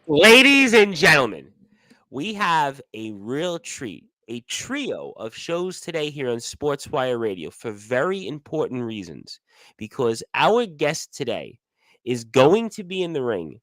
Ladies and gentlemen, we have a real treat, a trio of shows today here on Sportswire Radio for very important reasons. Because our guest today is going to be in the ring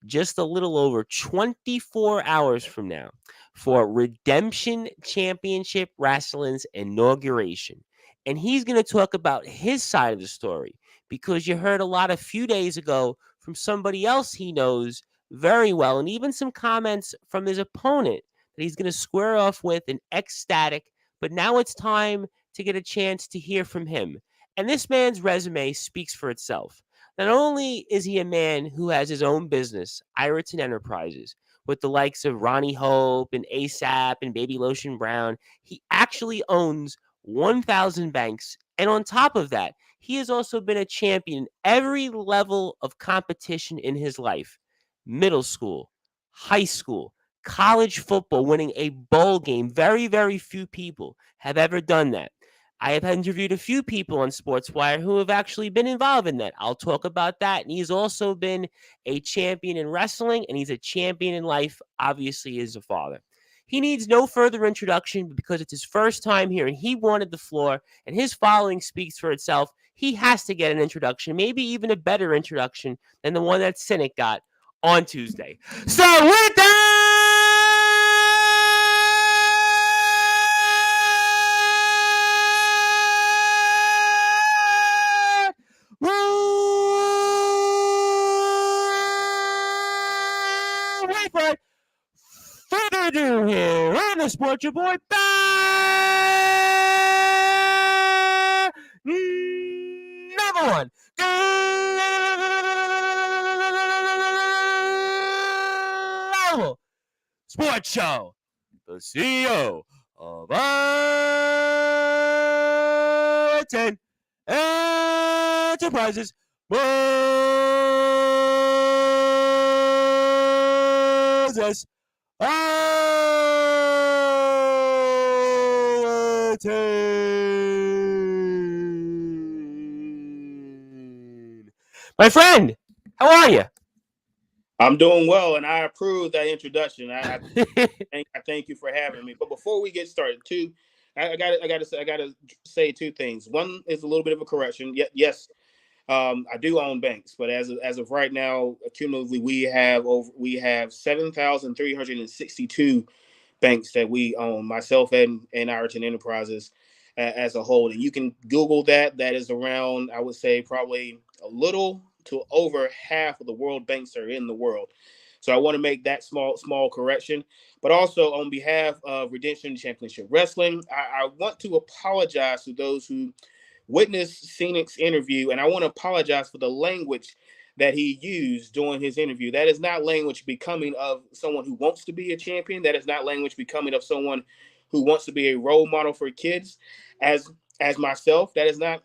just a little over 24 hours from now for Redemption Championship Wrestling's inauguration. And he's going to talk about his side of the story because you heard a lot a few days ago from somebody else he knows very well, and even some comments from his opponent that he's going to square off with an ecstatic. But now it's time to get a chance to hear from him. And this man's resume speaks for itself. Not only is he a man who has his own business, Iraton Enterprises, with the likes of Ronnie Hope and ASAP and Baby Lotion Brown, he actually owns 1,000 banks. And on top of that, he has also been a champion in every level of competition in his life: middle school, high school, college football, winning a bowl game. Very, very few people have ever done that. I have interviewed a few people on Sportswire who have actually been involved in that. I'll talk about that. And he's also been a champion in wrestling, and he's a champion in life. Obviously, is a father. He needs no further introduction because it's his first time here and he wanted the floor, and his following speaks for itself. He has to get an introduction, maybe even a better introduction than the one that Cynic got on Tuesday. So with that, wait for it. Further ado here on the Sports Your Boy number one global sports show, the CEO of Iraton Enterprises, Moses Iraton. My friend, how are you? I'm doing well, and I approve that introduction. I thank you for having me. But before we get started, I gotta say two things. One is a little bit of a correction. Yes, I do own banks, but as of right now, cumulatively we have 7,362 banks that we own, myself and Iraton Enterprises as a whole. And you can Google that. That is around, I would say, probably a little to over half of the world banks are in the world. So I want to make that small correction. But also on behalf of Redemption Championship Wrestling, I want to apologize to those who witnessed Scenic's interview, and I want to apologize for the language that he used during his interview. That is not language becoming of someone who wants to be a champion. That is not language becoming of someone who wants to be a role model for kids. As as myself, that is not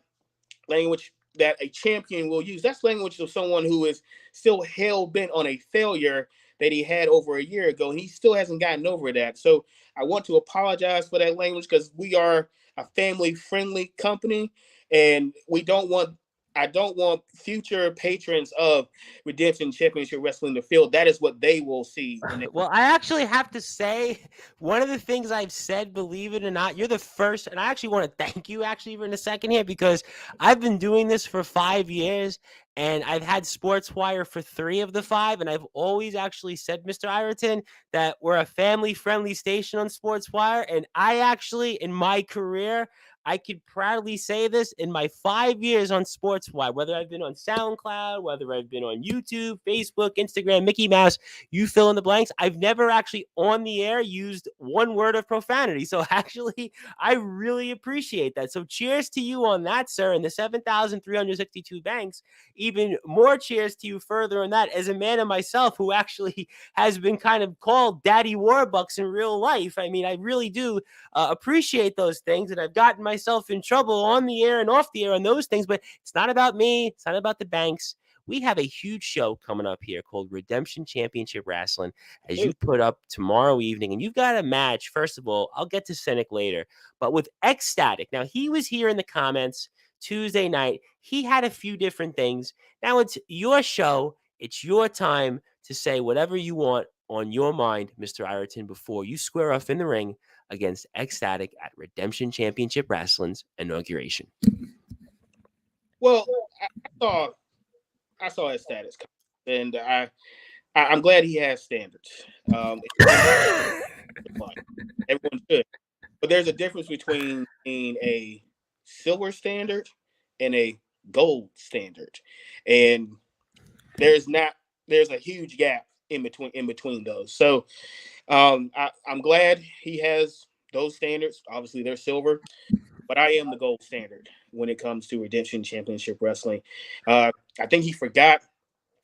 language that a champion will use. That's language of someone who is still hell bent on a failure that he had over a year ago, and he still hasn't gotten over that. So I want to apologize for that language because we are a family friendly company, and we don't want. I don't want future patrons of Redemption Championship Wrestling to feel that is what they will see when they. Well, I actually have to say, one of the things I've said, believe it or not, you're the first, and I actually want to thank you actually for in a second here because I've been doing this for 5 years, and I've had Sportswire for 3 of the 5, and I've always actually said, Mr. Ireton, that we're a family-friendly station on Sportswire, and I actually, in my career, I could proudly say this in my 5 years on Sportswire, whether I've been on SoundCloud, whether I've been on YouTube, Facebook, Instagram, Mickey Mouse, you fill in the blanks. I've never actually on the air used one word of profanity. So actually, I really appreciate that. So cheers to you on that, sir. And the 7,362 banks, even more cheers to you further on that as a man of myself who actually has been kind of called Daddy Warbucks in real life. I mean, I really do appreciate those things. And I've gotten myself in trouble on the air and off the air on those things, but it's not about me. It's not about the banks. We have a huge show coming up here called Redemption Championship Wrestling, as you put up tomorrow evening. And you've got a match. First of all, I'll get to Cynic later, but with Ecstatic. Now, he was here in the comments Tuesday night. He had a few different things. Now it's your show. It's your time to say whatever you want on your mind, Mr. Iraton, before you square off in the ring against Ecstatic at Redemption Championship Wrestling's inauguration. Well, saw I saw his status, and I'm glad he has standards. And everyone should, but there's a difference between being a silver standard and a gold standard, and there's not there's a huge gap in between those. So I'm glad he has those standards. Obviously, they're silver, but I am the gold standard when it comes to Redemption Championship Wrestling. I think he forgot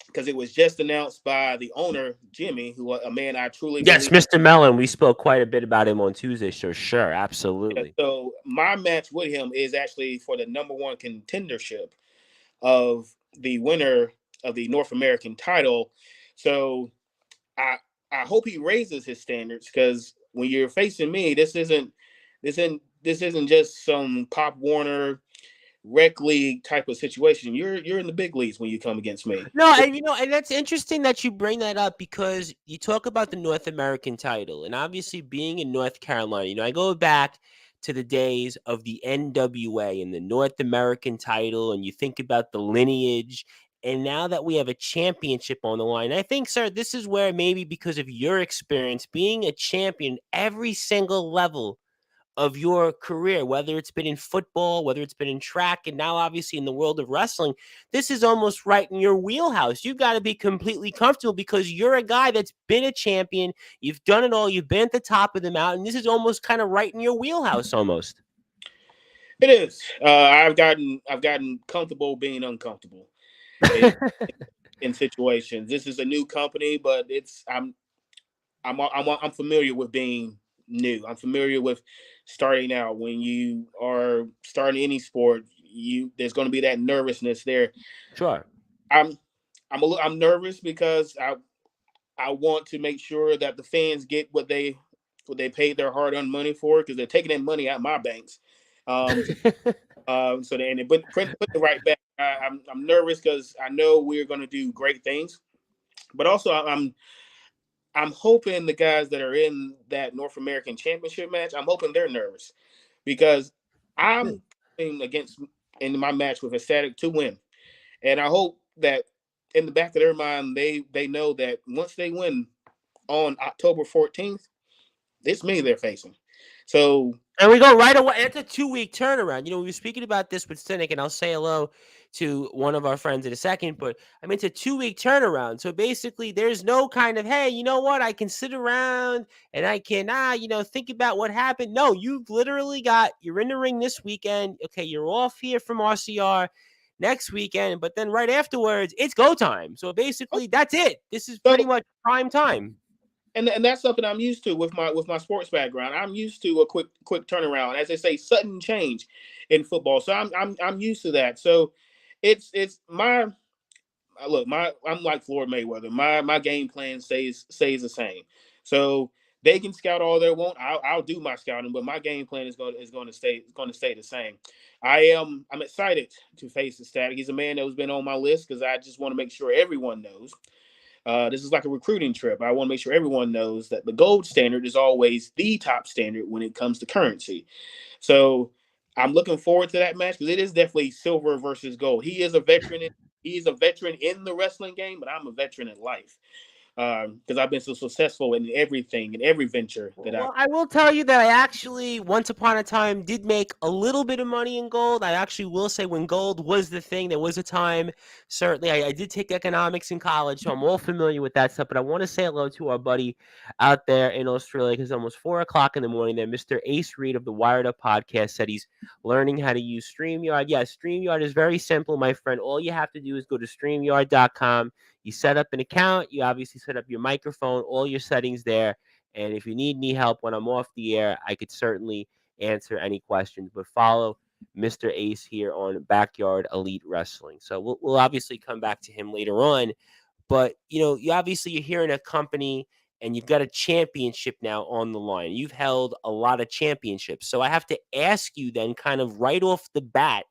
because it was just announced by the owner, Jimmy, who a man I truly Yes, believe. Mr. Mellon. We spoke quite a bit about him on Tuesday. Sure, absolutely. So my match with him is actually for the number one contendership of the winner of the North American title. So I I hope he raises his standards because when you're facing me, this isn't just some Pop Warner rec league type of situation. You're in the big leagues when you come against me. No, and and that's interesting that you bring that up because you talk about the North American title, and obviously being in North Carolina, I go back to the days of the NWA and the North American title, and you think about the lineage. And now that we have a championship on the line, I think, sir, this is where maybe because of your experience being a champion every single level of your career, whether it's been in football, whether it's been in track, and now obviously in the world of wrestling, this is almost right in your wheelhouse. You got to be completely comfortable because you're a guy that's been a champion. You've done it all. You've been at the top of the mountain. This is almost kind of right in your wheelhouse, almost. It is. I've gotten comfortable being uncomfortable in situations. This is a new company, but I'm familiar with being new. I'm familiar with starting out. When you are starting any sport, you there's going to be that nervousness there. Sure. I'm I'm nervous because I want to make sure that the fans get what they paid their hard earned money for because they're taking that money out my banks. Um, so they and they put the right back. I'm nervous because I know we're going to do great things, but also I'm hoping the guys that are in that North American Championship match, I'm hoping they're nervous because I'm playing against in my match with Ecstatic to win, and I hope that in the back of their mind they know that once they win on October 14th, it's me they're facing. So And we go right away. It's a 2-week turnaround. We were speaking about this with Cynic, and I'll say hello to one of our friends in a second. But I mean, it's a 2-week turnaround. So basically, there's no kind of, hey, you know what? I can sit around and I can, think about what happened. No, you've literally you're in the ring this weekend. Okay, you're off here from RCR next weekend. But then right afterwards, it's go time. So basically, that's it. This is pretty so much prime time. and that's something I'm used to with my sports background. I'm used to a quick turnaround, as they say, sudden change in football. So I'm used to that. So it's my look. I'm like Floyd Mayweather. My game plan stays the same. So they can scout all they want. I'll do my scouting, but my game plan is going to stay the same. I'm excited to face the Static. He's a man that has been on my list because I just want to make sure everyone knows. This is like a recruiting trip. I want to make sure everyone knows that the gold standard is always the top standard when it comes to currency. So I'm looking forward to that match because it is definitely silver versus gold. He's a veteran in the wrestling game, but I'm a veteran in life because I've been so successful in everything, in every venture that I've. Well, I will tell you that I actually, once upon a time, did make a little bit of money in gold. I actually will say when gold was the thing, there was a time, certainly, I did take economics in college, so I'm all familiar with that stuff. But I want to say hello to our buddy out there in Australia because it's almost 4 o'clock in the morning there. Mr. Ace Reed of the Wired Up podcast said he's learning how to use StreamYard. Yes, StreamYard is very simple, my friend. All you have to do is go to StreamYard.com. You set up an account. You obviously set up your microphone, all your settings there. And if you need any help when I'm off the air, I could certainly answer any questions. But follow Mr. Ace here on Backyard Elite Wrestling. So we'll obviously come back to him later on. But you're here in a company and you've got a championship now on the line. You've held a lot of championships. So I have to ask you then, kind of right off the bat,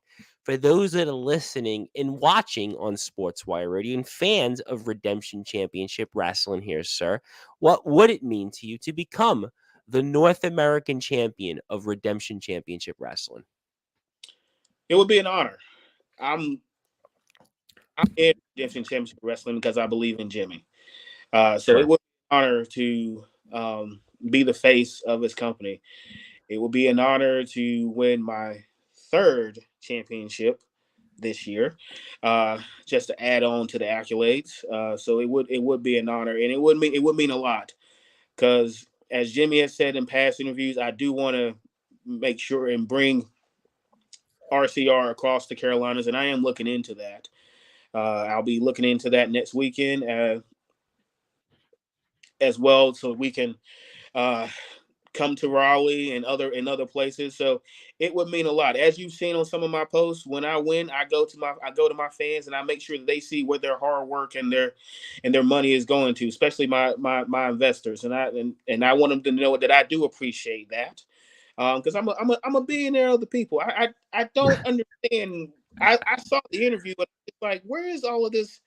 for those that are listening and watching on Sportswire Radio and fans of Redemption Championship Wrestling here, sir, what would it mean to you to become the North American champion of Redemption Championship Wrestling? It would be an honor. I'm I'm in Redemption Championship Wrestling because I believe in Jimmy. So it Sure. would be an honor to be the face of his company. It would be an honor to win my third championship this year, just to add on to the accolades. So it would be an honor, and it would mean a lot because, as Jimmy has said in past interviews, I do want to make sure and bring RCR across the Carolinas, and I am looking into that. I'll be looking into that next weekend as well, so we can uh, come to Raleigh and other places. So it would mean a lot. As you've seen on some of my posts, when I win, I go to my fans and I make sure that they see where their hard work and their money is going to, especially my investors. And I want them to know that I do appreciate that. Because I'm a billionaire of the people. I don't understand. I saw the interview, but it's like, where is all of this?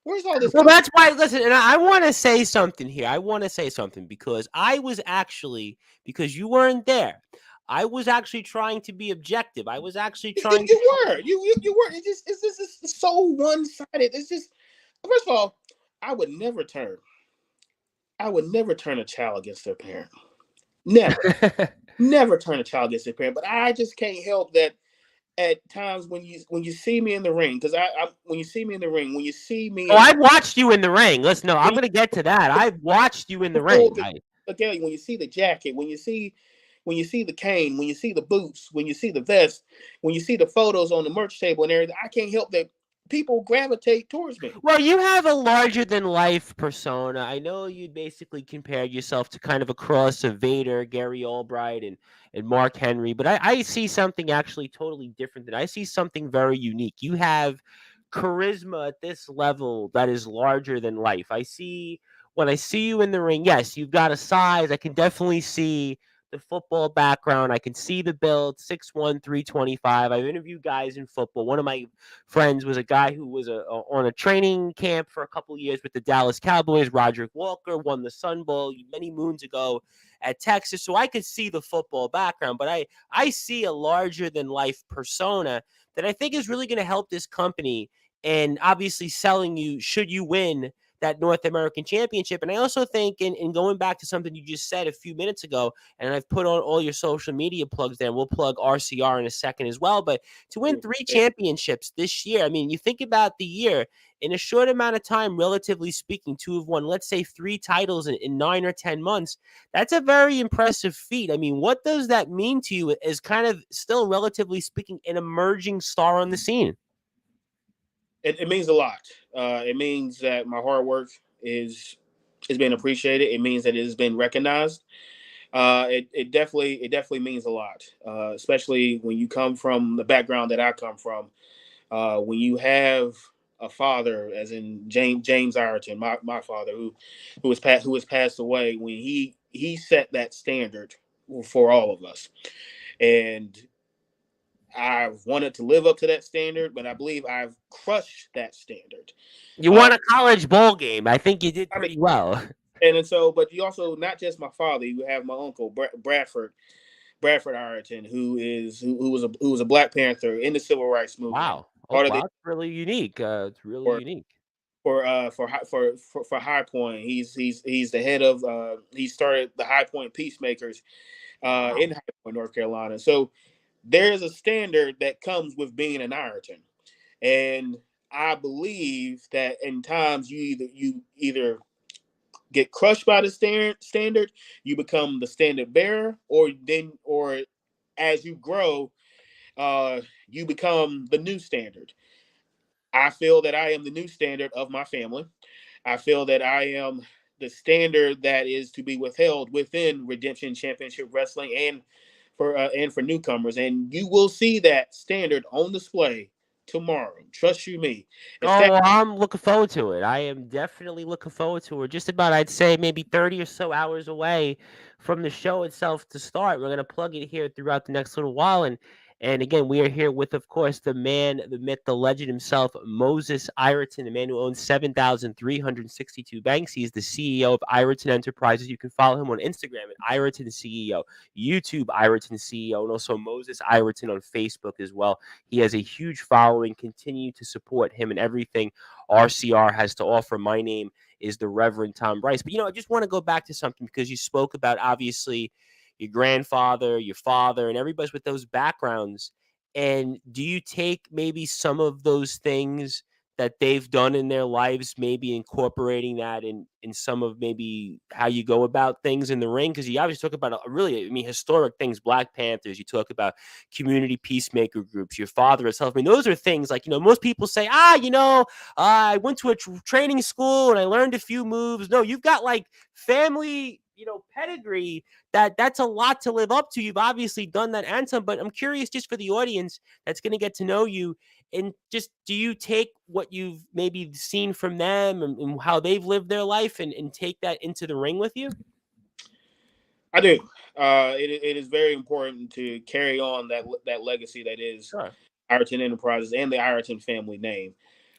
Where's all this Well, coming? that's why. Listen, and I want to say something here. I want to say something because I was actually because you weren't there. I was actually trying to be objective. I was actually You, trying to. you were. You were. It's just so one sided. It's just, first of all, I would never turn. I would never turn a child against their parent. Never, never turn a child against their parent. But I just can't help that at times when you see me in the ring, because when you see me in the ring, when you see me Oh, in I watched you in the ring. Listen, no, I'm when you going to get to that. I watched you in the pull ring. the again, when you see the jacket, when you see the cane, when you see the boots, when you see the vest, when you see the photos on the merch table and everything, I can't help that people gravitate towards me. Well, you have a larger than life persona. I know you basically compared yourself to kind of a cross of Vader, Gary Albright, and Mark Henry, but I see something actually totally different. Than I see something very unique. You have charisma at this level that is larger than life. I see when I see you in the ring, yes, you've got a size. I can definitely see the football background. I can see the build, 6'1", 325. I've interviewed guys in football. One of my friends was a guy who was on a training camp for a couple of years with the Dallas Cowboys. Roderick Walker won the Sun Bowl many moons ago at Texas. So I could see the football background, but I see a larger than life persona that I think is really going to help this company and obviously selling you should you win that North American championship. And I also think in going back to something you just said a few minutes ago, and I've put on all your social media plugs there, and we'll plug RCR in a second as well. But to win 3 championships this year, I mean, you think about the year in a short amount of time, relatively speaking, to have won, let's say, 3 titles in 9 or 10 months. That's a very impressive feat. I mean, what does that mean to you as kind of still, relatively speaking, an emerging star on the scene? It means a lot. It means that my hard work is being appreciated. It means that it has been recognized. It definitely means a lot, especially when you come from the background that I come from. When you have a father, as in James Iraton, my father, who has passed away, when he set that standard for all of us, and I've wanted to live up to that standard, but I believe I've crushed that standard. You Uh, won a college bowl game. I think you did I mean, pretty well. and so, but you also, not just my father, you have my uncle Bradford Ireton, who was a Black Panther in the Civil Rights Movement, Wow. Oh, part of wow. the It's really unique. It's really for unique. for High Point. He's the head of he started the High Point Peacemakers Wow. in High Point, North Carolina. So there's a standard that comes with being an Ireton, and I believe that in times you either get crushed by the standard, you become the standard bearer, or as you grow, uh, you become the new standard. I feel that I am the new standard of my family. I feel that I am the standard that is to be withheld within Redemption Championship Wrestling and for newcomers, and you will see that standard on display tomorrow. Trust you me. It's Oh, that well, I'm looking forward to it. I am definitely looking forward to it. Just about, I'd say, maybe 30 or so hours away from the show itself to start. We're going to plug it here throughout the next little while. And And again, we are here with, of course, the man, the myth, the legend himself, Moses Iraton, the man who owns 7,362 banks. He is the CEO of Iraton Enterprises. You can follow him on Instagram at Iraton CEO, YouTube Iraton CEO, and also Moses Iraton on Facebook as well. He has a huge following. Continue to support him and everything RCR has to offer. My name is the Reverend Tom Bryce. But, I just want to go back to something because you spoke about, obviously, your grandfather, your father, and everybody's with those backgrounds. And do you take maybe some of those things that they've done in their lives, maybe incorporating that in some of maybe how you go about things in the ring? Because you obviously talk about really, I mean, historic things, Black Panthers. You talk about community peacemaker groups. Your father himself. I mean, those are things like most people say, I went to a training school and I learned a few moves. No, you've got like family, pedigree that's a lot to live up to. You've obviously done that and some, but I'm curious just for the audience that's going to get to know you and just do you take what you've maybe seen from them and how they've lived their life and take that into the ring with you? I do. It is very important to carry on that legacy that is Sure. Iraton Enterprises and the Iraton family name.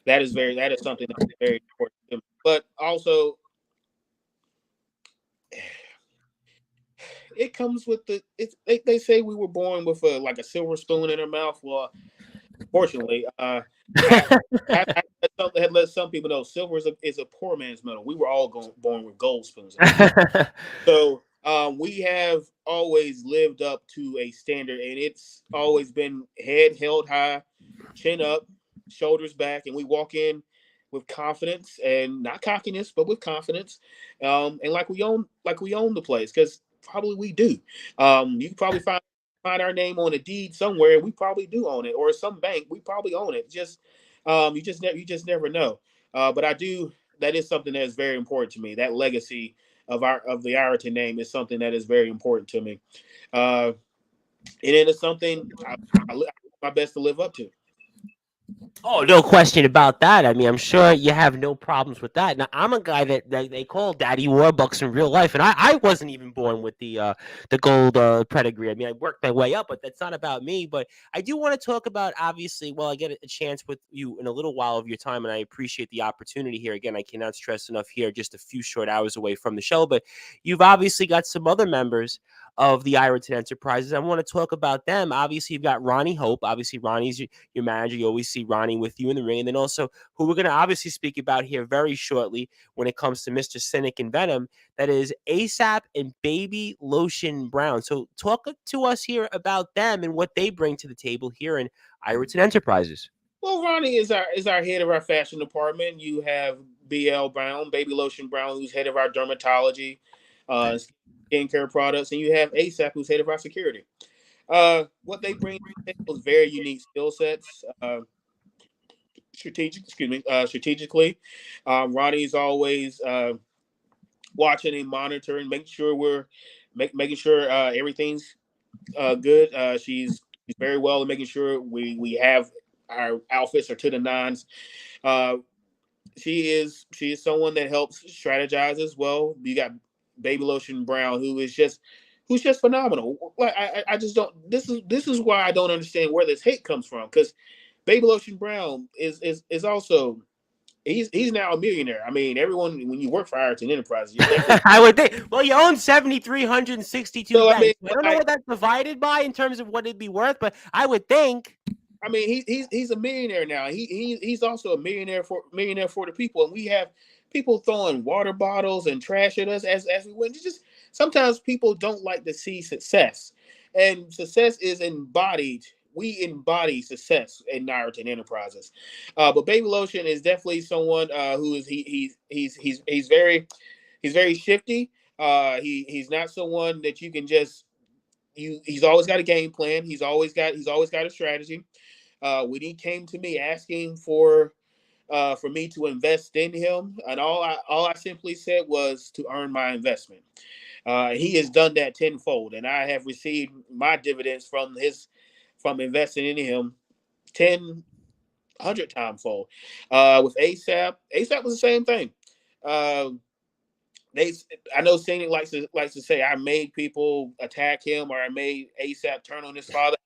That is something that's very important. But also, it comes with they say we were born with a silver spoon in our mouth. Well, fortunately, I had let some people know silver is a poor man's metal. We were all born with gold spoons in our mouth. So we have always lived up to a standard, and it's always been head held high, chin up, shoulders back, and we walk in with confidence and not cockiness, but with confidence, and like we own the place because probably we do. You can probably find our name on a deed somewhere. We probably do own it, or some bank. We probably own it. Just you just never know. But I do. That is something that is very important to me. That legacy of the Iraton name is something that is very important to me, and it is something I do my best to live up to. Oh, no question about that. I mean, I'm sure you have no problems with that. Now, I'm a guy that they call Daddy Warbucks in real life, and I wasn't even born with the gold pedigree. I mean, I worked my way up, but that's not about me. But I do want to talk about obviously. Well, I get a chance with you in a little while of your time, and I appreciate the opportunity here. Again, I cannot stress enough here, just a few short hours away from the show, but you've obviously got some other members of the Iraton Enterprises. I want to talk about them. Obviously, you've got Ronnie Hope. Obviously, Ronnie's your manager. You always see Ronnie with you in the ring. And then also, who we're going to obviously speak about here very shortly when it comes to Mr. Cynic and Venom, that is ASAP and Baby Lotion Brown. So, talk to us here about them and what they bring to the table here in Iraton Enterprises. Well, Ronnie is our head of our fashion department. You have BL Brown, Baby Lotion Brown, who's head of our dermatology, skincare products, and you have ASAP, who's head of our security. What they bring to the table is very unique skill sets. Strategically, Ronnie's always watching and monitoring, making sure making sure everything's good. She's very well in making sure we have our outfits are to the nines. Uh, she is someone that helps strategize as well. You got Baby Lotion Brown, who's just phenomenal. Like I just don't. This is why I don't understand where this hate comes from. Because Baby Lotion Brown is also he's now a millionaire. I mean, everyone when you work for Iraton Enterprises, you're definitely. I would think. Well, you own 7,362 So I mean, banks. I don't know what that's divided by in terms of what it'd be worth, but I would think. he's a millionaire now. He's also a millionaire for the people, and we have people throwing water bottles and trash at us as we win. It's just sometimes people don't like to see success, and success is embodied. We embody success in Iraton Enterprises, but Baby Lotion is definitely someone who is he's very shifty. He's not someone that you can just he's always got a game plan. He's always got a strategy. When he came to me asking for me to invest in him, and all I simply said was to earn my investment. He has done that tenfold, and I have received my dividends from investing in him 100 times fold. With ASAP was the same thing. Uh, they I know Cynic likes to say I made people attack him or I made ASAP turn on his father.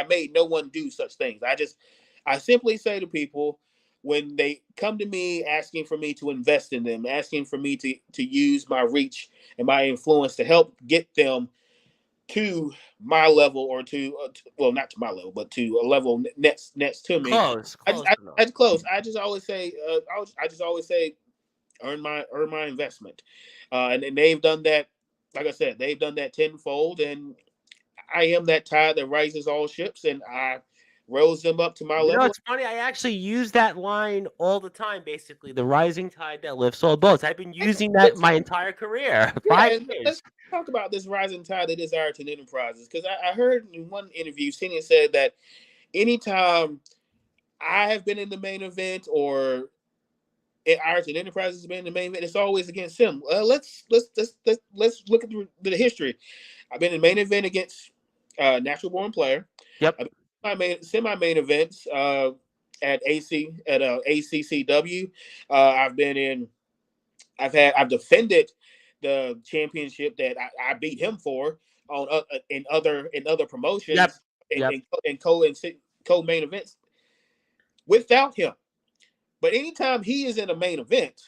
made no one do such things. I simply say to people when they come to me asking for me to invest in them, asking for me to use my reach and my influence to help get them to my level or well, not to my level, but to a level next to me. Close, close enough. I just close. I just always say, I just always say, earn my investment, and they've done that. Like I said, they've done that tenfold, and I am that tide that rises all ships, and I rose them up to my You know, level. it's funny. I actually use that line all the time. Basically, the rising tide that lifts all boats. I've been using that my entire career, Yeah, five and years. let's talk about this rising tide that is Iraton Enterprises, because I heard in one interview, Senior said that anytime I have been in the main event or Iraton Enterprises has been in the main event, it's always against him. Let's look at the history. I've been in the main event against Natural Born Player. Yep. I've been in my semi main events at ACCW. I've been in. I've defended the championship that I beat him for on in other Yep. promotions Yep. and co main events without him. But anytime he is in a main event,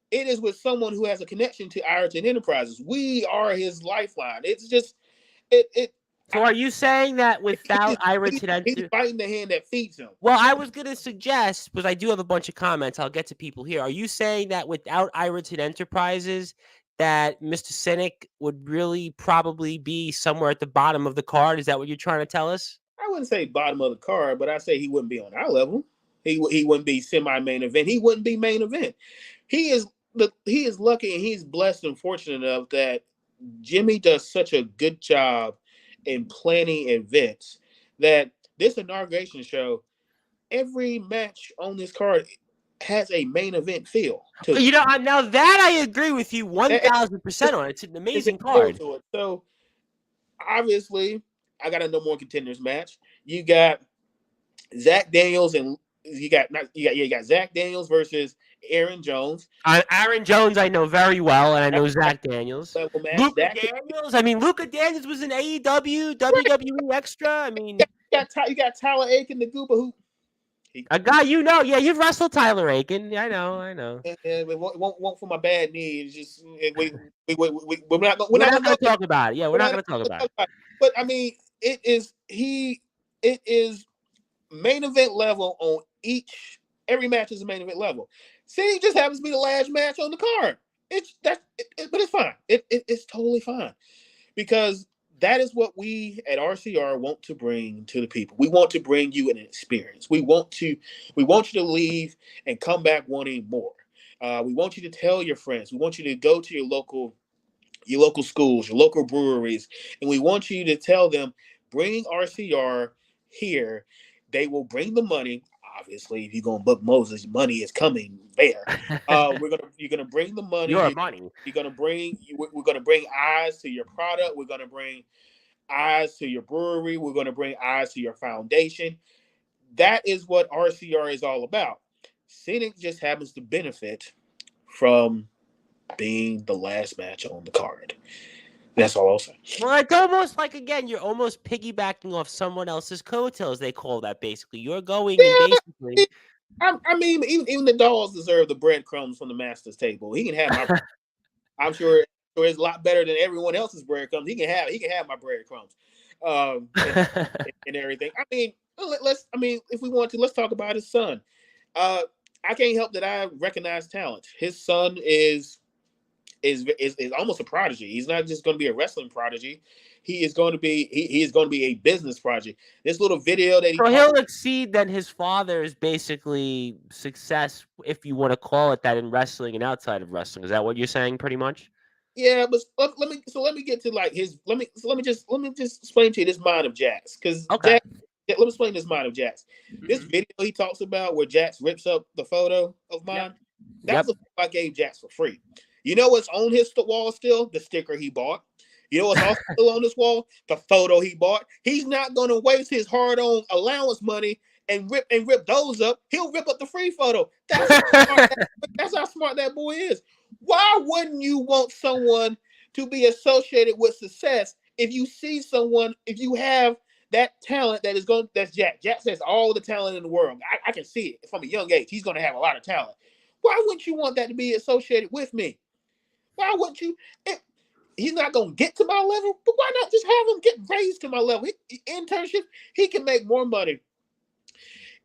it is with someone who has a connection to Iraton Enterprises. We are his lifeline. It's just it. So, are you saying that without Ira He's Tenenter? fighting the hand that feeds him. Well, I was gonna suggest, because I do have a bunch of comments. I'll get to people here. Are you saying that without Iraton Enterprises, that Mr. Cynic would really probably be somewhere at the bottom of the card? Is that what you're trying to tell us? I wouldn't say bottom of the card, but I say he wouldn't be on our level. He wouldn't be semi main event. He wouldn't be main event. He is lucky and he's blessed and fortunate enough that Jimmy does such a good job in planning events that this inauguration show, every match on this card has a main event feel to it. You know, now that I agree with you It- 1,000% on. It's an It's a amazing feel card. to it. So obviously, I got a no more contenders match. You got Zach Daniels and you got Zach Daniels versus Aaron Jones. Aaron Jones, I know very well, and I know Zach Daniels. Level match. Luca That Daniels. I mean, Luca Daniels was in AEW, right. WWE Extra. I mean, You got Tyler Aiken, the Goober, who a guy you know. Yeah, you've wrestled Tyler Aiken. I know. I know. it won't for my bad knee. It's just we're We're not not gonna going go to talk about it. Yeah, we're we're not not going to talk gonna about talk it. about it. But I mean, it is main event level on every match is a main event level. See, it just happens to be the last match on the card. But it's fine. It's totally fine because that is what we at RCR want to bring to the people. We want to bring you an experience. We want you to leave and come back wanting more. We want you to tell your friends. We want you to go to your local schools, your local breweries, and we want you to tell them, bring RCR here. They will bring the money. Obviously, if you're gonna book Moses, money is coming there. You're gonna bring the money. Your money. We're gonna bring eyes to your product. We're gonna bring eyes to your brewery. We're gonna bring eyes to your foundation. That is what RCR is all about. Scenic just happens to benefit from being the last match on the card. That's all I'll say. Well, it's almost like, again, you're almost piggybacking off someone else's coattails. They call that basically. You're going and basically. I mean, even the dogs deserve the breadcrumbs from the master's table. He can have my. I'm sure it's a lot better than everyone else's breadcrumbs. He can have my breadcrumbs, and everything. I mean, let's. I mean, if we want to, let's talk about his son. I can't help that I recognize talent. His son is almost a prodigy. He's not just going to be a wrestling prodigy. He is going to be he is going to be a business project. This little video that he So he'll exceed then his father's basically success, if you want to call it that, in wrestling and outside of wrestling. Is that what you're saying, pretty much? yeah, but let me get to like his let me just explain to you this mind of Jax because Okay. Jax. Let me explain this mind of Jax. This video he talks about where Jax rips up the photo of mine. That was a photo I gave Jax for free. You know what's on his wall still? The sticker he bought. You know what's also still on this wall? The photo he bought. He's not going to waste his hard-earned allowance money and rip those up. He'll rip up the free photo. That's how smart that boy is. Why wouldn't you want someone to be associated with success if you see someone, if you have that talent that is going, that's Jack. Jack says all the talent in the world. I can see it from a young age. He's going to have a lot of talent. Why wouldn't you want that to be associated with me? Why wouldn't you? He's not going to get to my level, but why not just have him get raised to my level? Internship, he can make more money.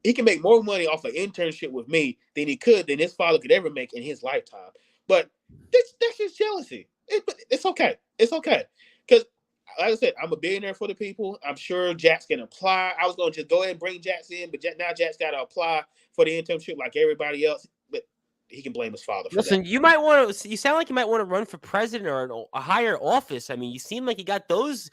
He can make more money off an internship with me than his father could ever make in his lifetime. But that's just jealousy. It's okay. It's okay. Because, like I said, I'm a billionaire for the people. I'm sure Jack's can apply. I was going to just go ahead and bring Jack's in, but now Jack's got to apply for the internship like everybody else. But he can blame his father for Listen, that. you might want to. You sound like you might want to run for president or a higher office. I mean, you seem like you got those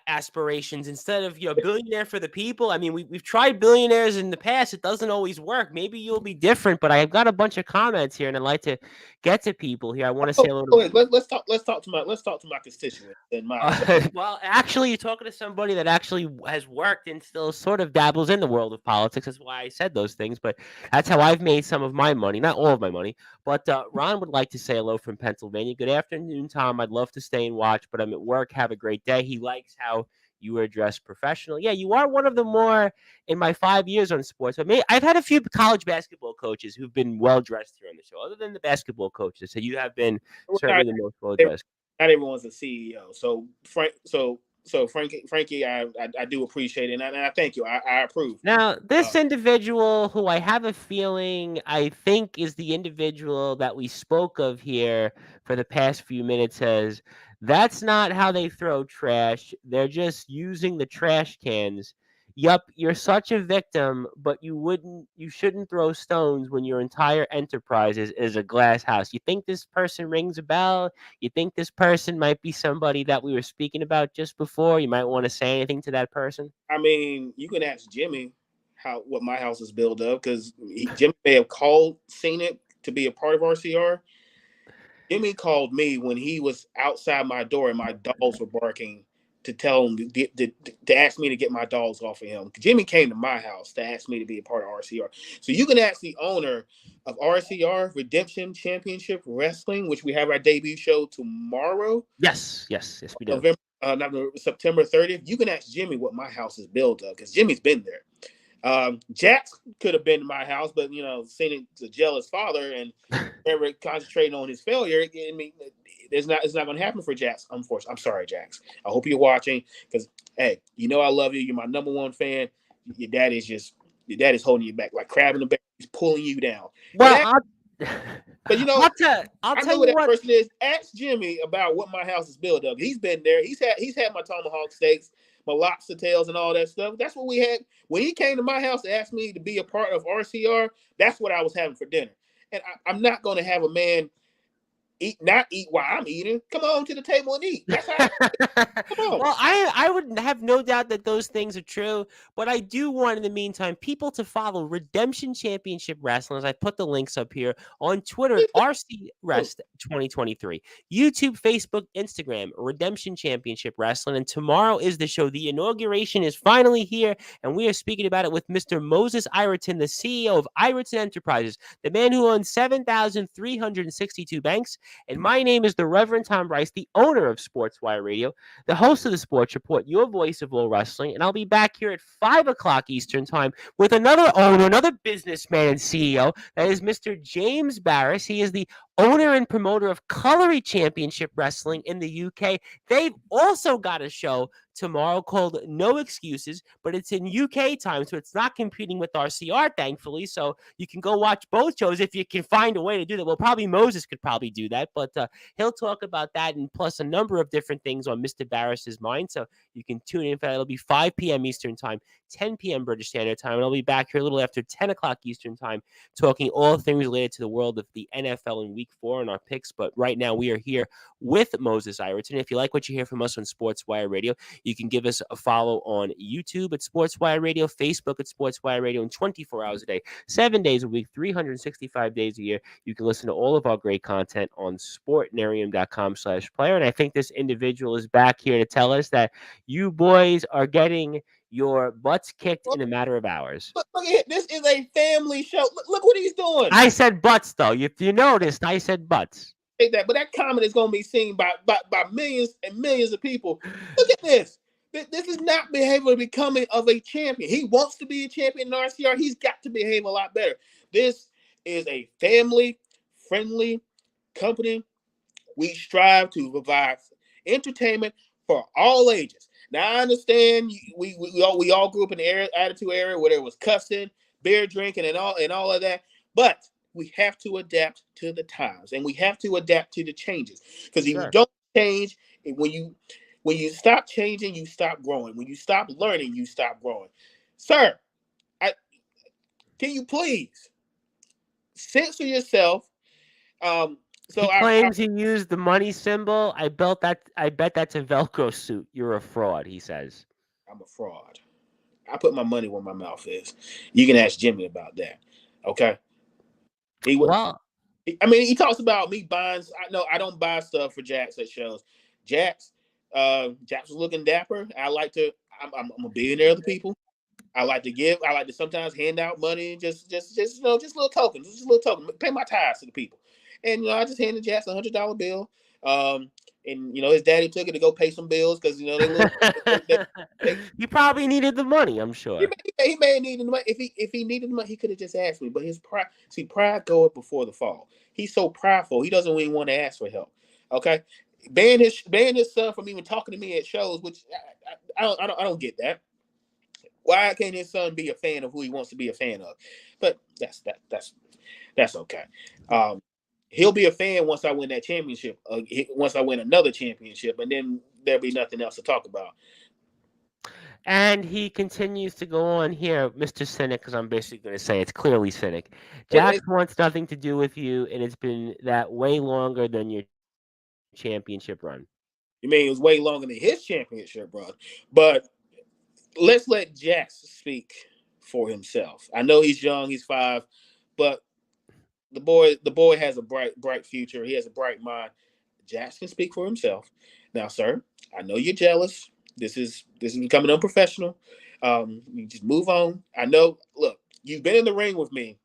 aspirations instead of billionaire for the people. I mean, we've tried billionaires in the past; it doesn't always work. Maybe you'll be different. But I've got a bunch of comments here, and I'd like to get to people here. I want to say a little. Let's talk to my constituents and my. Well, actually, you're talking to somebody that actually has worked and still sort of dabbles in the world of politics. That's why I said those things. But that's how I've made some of my money, not all of my money. But Ron would like to say hello from Pennsylvania. Good afternoon, Tom. I'd love to stay and watch, but I'm at work. Have a great day. He likes how you are dressed professional. Yeah, you are one of the more in my 5 years on sports. But I've had a few college basketball coaches who've been well dressed here on the show, other than the basketball coaches. So you have been certainly the most well dressed. Not everyone's a CEO. Frankie, I do appreciate it, and I thank you. I approve. Now, this individual, who I have a feeling I think is the individual that we spoke of here for the past few minutes, says that's not how they throw trash. They're just using the trash cans. Yup, you're such a victim, but you shouldn't throw stones when your entire enterprise is a glass house. You think this person rings a bell? You think this person might be somebody that we were speaking about just before? You might want to say anything to that person? I mean, you can ask Jimmy what my house is built of, because Jimmy may have seen it to be a part of RCR. Jimmy called me when he was outside my door and my dogs were barking to tell him to ask me to get my dogs off of him. Jimmy came to my house to ask me to be a part of RCR. So you can ask the owner of RCR, Redemption Championship Wrestling, which we have our debut show tomorrow. Yes, we do. September 30th. You can ask Jimmy what my house is built of, because Jimmy's been there. Jax could have been in my house, but seeing the jealous father and ever concentrating on his failure, I mean, it's not going to happen for Jax. Unfortunately, I'm sorry, Jax. I hope you're watching, because hey, I love you. You're my number one fan. Your dad is holding you back like crab in the bear. He's pulling you down. Well, but I know who that person is. Ask Jimmy about what my house is built of. He's been there. He's had my tomahawk steaks, my lobster tails, and all that stuff. That's what we had when he came to my house to ask me to be a part of RCR. That's what I was having for dinner. And I'm not going to have a man not eat while I'm eating. Come on to the table and eat. That's how. Come on. Well, I would have no doubt that those things are true, but I do want, in the meantime, people to follow Redemption Championship Wrestling. As I put the links up here on Twitter at RC Rest 2023, YouTube, Facebook, Instagram, Redemption Championship Wrestling. And tomorrow is the show. The inauguration is finally here, and we are speaking about it with Mr. Moses Iraton, the CEO of Iraton Enterprises, the man who owns 7,362 banks. And my name is the Reverend Tom Rice, the owner of Sportswire Radio, the host of the Sports Report, your voice of all wrestling. And I'll be back here at 5 o'clock Eastern Time with another owner, another businessman and CEO. That is Mr. James Barris. He is the owner and promoter of Colliery Championship Wrestling in the UK. They've also got a show tomorrow called No Excuses, but it's in UK time, so it's not competing with RCR, thankfully. So you can go watch both shows if you can find a way to do that. Well, probably Moses could probably do that, but he'll talk about that and plus a number of different things on Mr. Barris's mind. So you can tune in for that. It'll be 5 p.m. Eastern Time, 10 p.m. British Standard Time, and I'll be back here a little after 10 o'clock Eastern Time talking all things related to the world of the NFL in Week 4 and our picks. But right now we are here with Moses Iraton. If you like what you hear from us on Sportswire Radio, you can give us a follow on YouTube at Sportswire Radio, Facebook at Sportswire Radio, and 24 hours a day, 7 days a week, 365 days a year. You can listen to all of our great content on sportnarium.com/player. And I think this individual is back here to tell us that you boys are getting your butts kicked in a matter of hours. Look at it. This is a family show. Look what he's doing. I said butts, though. If you noticed, I said butts. But that comment is going to be seen by millions and millions of people. Look at this. This is not behavior becoming of a champion. He wants to be a champion in RCR. He's got to behave a lot better. This is a family friendly company. We strive to provide entertainment for all ages. Now I understand we all grew up in the attitude era where there was cussing, beer drinking, and all of that, but we have to adapt to the times and we have to adapt to the changes. Because if you Sure. don't change, when you stop changing, you stop growing. When you stop learning, you stop growing. Sir, I, can you please censor yourself? Um, He so I claims he used the money symbol. I bet that's a Velcro suit. You're a fraud, he says. I'm a fraud. I put my money where my mouth is. You can ask Jimmy about that. Okay. He would. Well, I mean, he talks about me buying. I know I don't buy stuff for Jax at shows. Jax, Jax was looking dapper. I like to. I'm a billionaire of the people. I like to give. I like to sometimes hand out money, just just little tokens, just a little token. Pay my tithes to the people, and I just handed Jax $100 bill. And his daddy took it to go pay some bills because they little. They, you probably needed the money, I'm he sure. may, he may have needed the money. If he needed the money, he could have just asked me. But his pride, see, pride goeth before the fall. He's so prideful. He doesn't even want to ask for help. Okay, ban his son from even talking to me at shows, which I don't get that. Why can't his son be a fan of who he wants to be a fan of? But that's okay. Um, he'll be a fan once I win that championship. Once I win another championship, and then there'll be nothing else to talk about. And he continues to go on here, Mr. Cynic, because I'm basically going to say it's clearly Cynic. And, Jax and wants nothing to do with you, and it's been that way longer than your championship run. I mean, it was way longer than his championship run, but let's let Jax speak for himself. I know he's young, he's 5, but the boy has a bright future. He has a bright mind. Jax can speak for himself. Now, sir, I know you're jealous. This is becoming unprofessional. You just move on. I know. Look, you've been in the ring with me.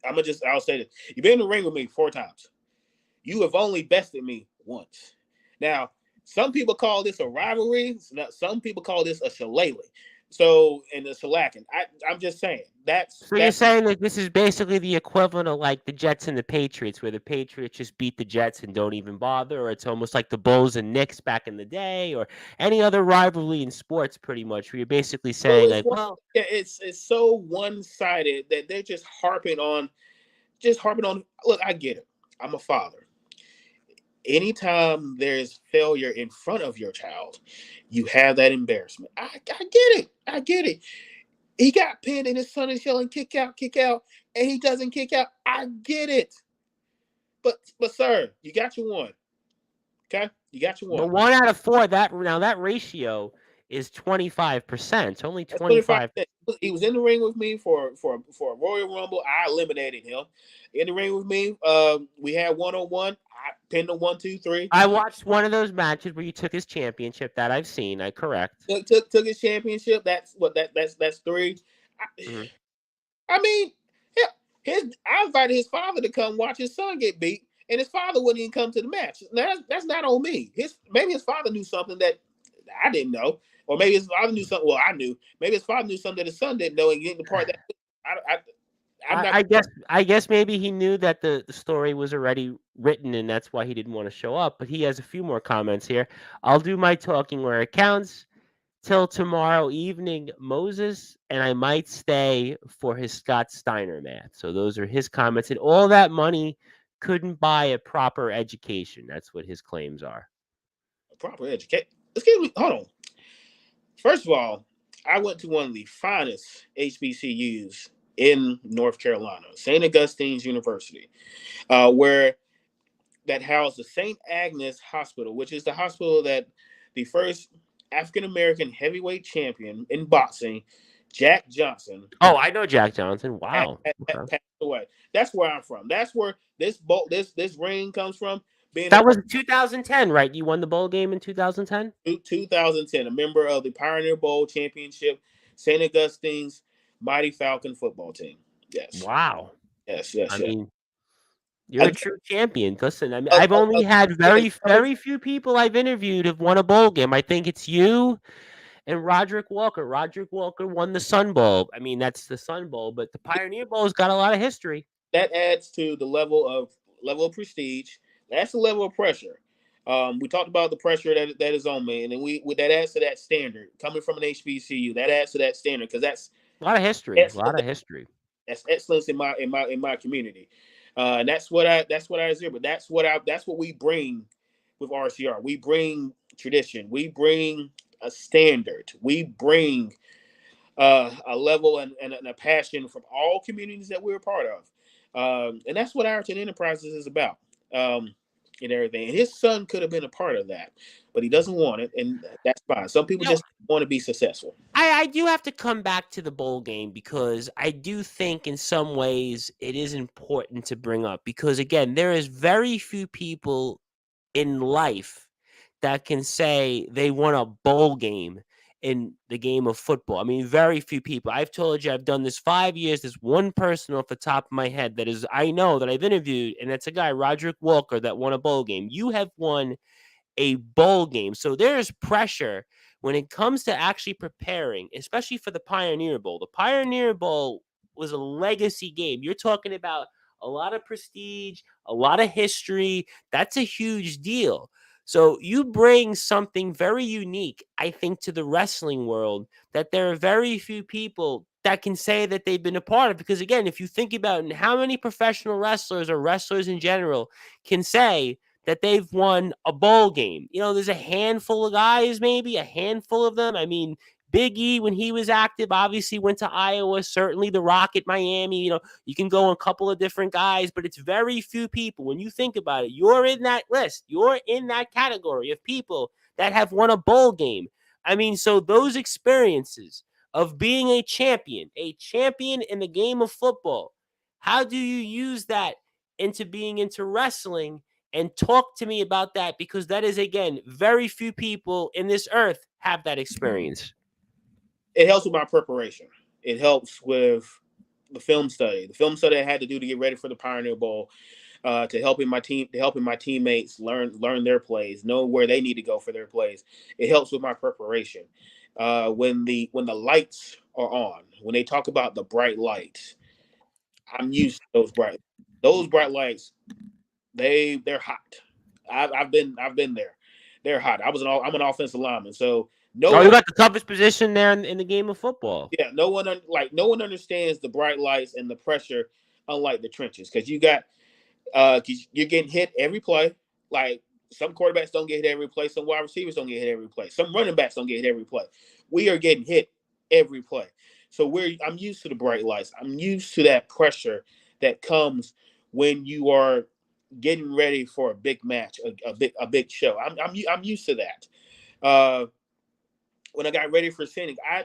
I'll say this. You've been in the ring with me 4 times. You have only bested me once. Now, some people call this a rivalry. Some people call this a shillelagh. So, and the shellacking. I'm just saying that's So you're that's saying that this is basically the equivalent of like the Jets and the Patriots, where the Patriots just beat the Jets and don't even bother, or it's almost like the Bulls and Knicks back in the day, or any other rivalry in sports, pretty much, where you're basically well, saying like, well, it's so one sided that they're just harping on. Look, I get it. I'm a father. Anytime there's failure in front of your child, you have that embarrassment. I get it. I get it. He got pinned and his son is yelling, kick out, and he doesn't kick out. I get it. But sir, you got your one. Okay? You got your but one. 1 out of 4, that ratio is 25%. Only That's 25. 25. He was in the ring with me for a Royal Rumble. I eliminated him. In the ring with me, we had 1-on-1. I pinned him 1, 2, 3. I watched one of those matches where you took his championship that I've seen. I correct. Took his championship. That's what that's 3. I, Mhm. I mean, yeah, I invited his father to come watch his son get beat, and his father wouldn't even come to the match. Now, that's not on me. Maybe his father knew something that I didn't know, or maybe his father knew something. Well, I knew. Maybe his father knew something that his son didn't know, and getting the part that I, I I'm not. I guess maybe he knew that the story was already written and that's why he didn't want to show up. But he has a few more comments here. I'll do my talking where it counts. Till tomorrow evening, Moses, and I might stay for his Scott Steiner math. So those are his comments. And all that money couldn't buy a proper education. That's what his claims are. Proper education. Excuse me. Hold on. First of all, I went to one of the finest HBCUs in North Carolina, St. Augustine's University, where that housed the St. Agnes Hospital, which is the hospital that the first African American heavyweight champion in boxing, Jack Johnson, Oh, I know Jack Johnson. had, Wow. had, Okay. passed away. That's where I'm from. That's where this ring comes from. Being a That part was 2010, right? You won the bowl game in 2010? of 2010, a member of the Pioneer Bowl Championship, St. Augustine's Mighty Falcon football team. Yes, Wow. yes, yes, I yes. mean, you're a Again, true champion. Listen, I mean, I've only had again, very, very few people I've interviewed have won a bowl game. I think it's you, and Roderick Walker. Roderick Walker won the Sun Bowl. I mean, that's the Sun Bowl, but the Pioneer Bowl's got a lot of history. That adds to the level of prestige. That's the level of pressure. We talked about the pressure that is on me, and then that adds to that standard coming from an HBCU. That adds to that standard because A lot of history. A excellence. lot of history. That's excellence in my community, and that's what I observe. But that's what we bring with RCR. We bring tradition. We bring a standard. We bring a level and a passion from all communities that we're a part of. And that's what Iraton Enterprises is about, and everything. And his son could have been a part of that, but he doesn't want it, and that's fine. Some people You know, just want to be successful. I do have to come back to the bowl game because I do think in some ways it is important to bring up because again, there is very few people in life that can say they won a bowl game in the game of football. I mean, very few people. I've told you I've done this 5 years. There's one person off the top of my head that is I know that I've interviewed, and that's a guy, Roderick Walker, that won a bowl game. You have won a bowl game. So there's pressure when it comes to actually preparing, especially for the Pioneer Bowl. The Pioneer Bowl was a legacy game. You're talking about a lot of prestige, a lot of history. That's a huge deal. So you bring something very unique, I think, to the wrestling world that there are very few people that can say that they've been a part of. Because again, if you think about how many professional wrestlers or wrestlers in general can say that they've won a bowl game. You know, there's a handful of guys, maybe a handful of them. I mean, Big E, when he was active, obviously went to Iowa. Certainly the Rock at Miami. You know, you can go on a couple of different guys, but it's very few people. When you think about it, you're in that list. You're in that category of people that have won a bowl game. I mean, so those experiences of being a champion in the game of football, how do you use that into being into wrestling? And talk to me about that because that is, again, very few people in this earth have that experience. It helps with my preparation. It helps with the film study. The film study I had to do to get ready for the Pioneer Bowl, to helping my teammates learn their plays, know where they need to go for their plays. It helps with my preparation. When the lights are on, when they talk about the bright lights, I'm used to those bright lights. They're hot. I've been there. They're hot. I'm an offensive lineman, so no Oh, you one, got the toughest position there in the game of football. yeah, no one understands the bright lights and the pressure, unlike the trenches, because you're getting hit every play. Like some quarterbacks don't get hit every play, some wide receivers don't get hit every play, some running backs don't get hit every play. We are getting hit every play, so I'm used to the bright lights. I'm used to that pressure that comes when you are getting ready for a big match, a big show. I'm used to that. Uh, when I got ready for Scenic, I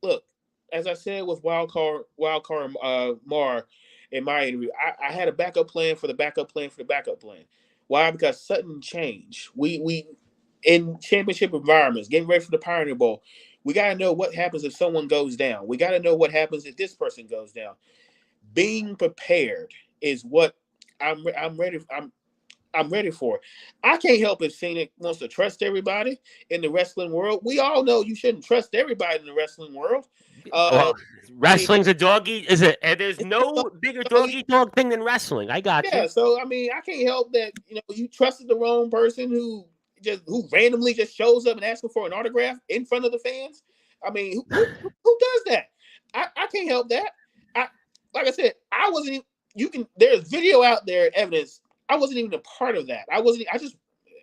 look, as I said with Wildcard Mar in my interview, I had a backup plan for the backup plan for the backup plan. Why? Because sudden change. We in championship environments, getting ready for the Pioneer Bowl, we got to know what happens if someone goes down. We got to know what happens if this person goes down. Being prepared is what I'm ready. I'm ready for it. I can't help if Cena wants to trust everybody in the wrestling world. We all know you shouldn't trust everybody in the wrestling world. Well, I mean, wrestling's a doggy. Is it? And there's no bigger doggy dog thing than wrestling. I got you. yeah. So I mean, I can't help that. You trusted the wrong person who randomly just shows up and asks for an autograph in front of the fans. I mean, who does that? I can't help that. I Like I said, I wasn't even. You can. There's video out there, evidence. I wasn't even a part of that. I wasn't. I just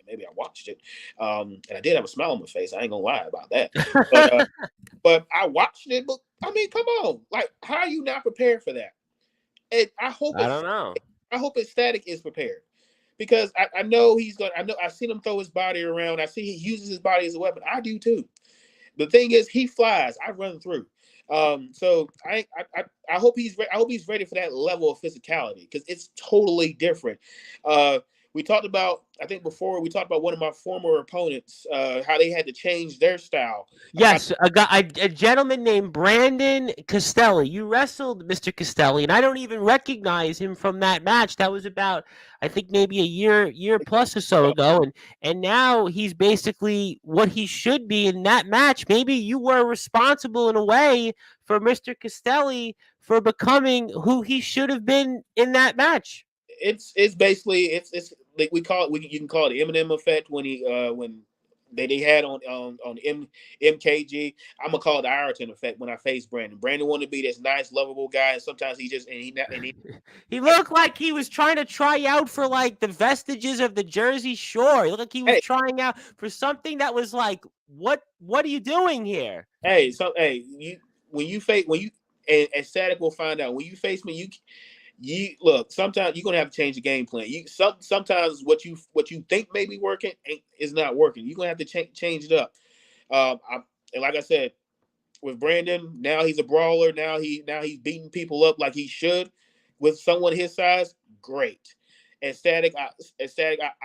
maybe I watched it, and I did have a smile on my face. I ain't gonna lie about that. But I watched it. But I mean, come on, like how are you not prepared for that? And I don't know. I hope Ecstatic is prepared because I know he's going. I know I've seen him throw his body around. I see he uses his body as a weapon. I do too. The thing is, he flies. I run through. So I hope he's ready for that level of physicality because it's totally different. we talked about, I think before we talked about one of my former opponents, how they had to change their style. Yes, a gentleman named Brandon Castelli. You wrestled Mr. Castelli, and I don't even recognize him from that match. That was about, I think, maybe a year plus or so ago, and now he's basically what he should be in that match. Maybe you were responsible in a way for Mr. Castelli for becoming who he should have been in that match. It's basically it's like we call it, you can call it the Eminem effect when they had on MKG. I'm gonna call it the Iraton effect when I face Brandon. Brandon wanted to be this nice, lovable guy, and sometimes he just and he He looked like he was trying to try out for like the vestiges of the Jersey Shore. He looked like he was hey trying out for something that was like, what are you doing here? you when you face when you and Static will find out when you face me you look. Sometimes you're gonna have to change the game plan. Sometimes what you think may be working is not working. You're gonna have to change it up. And like I said, with Brandon, now he's a brawler. Now he's beating people up like he should. With someone his size, great. And I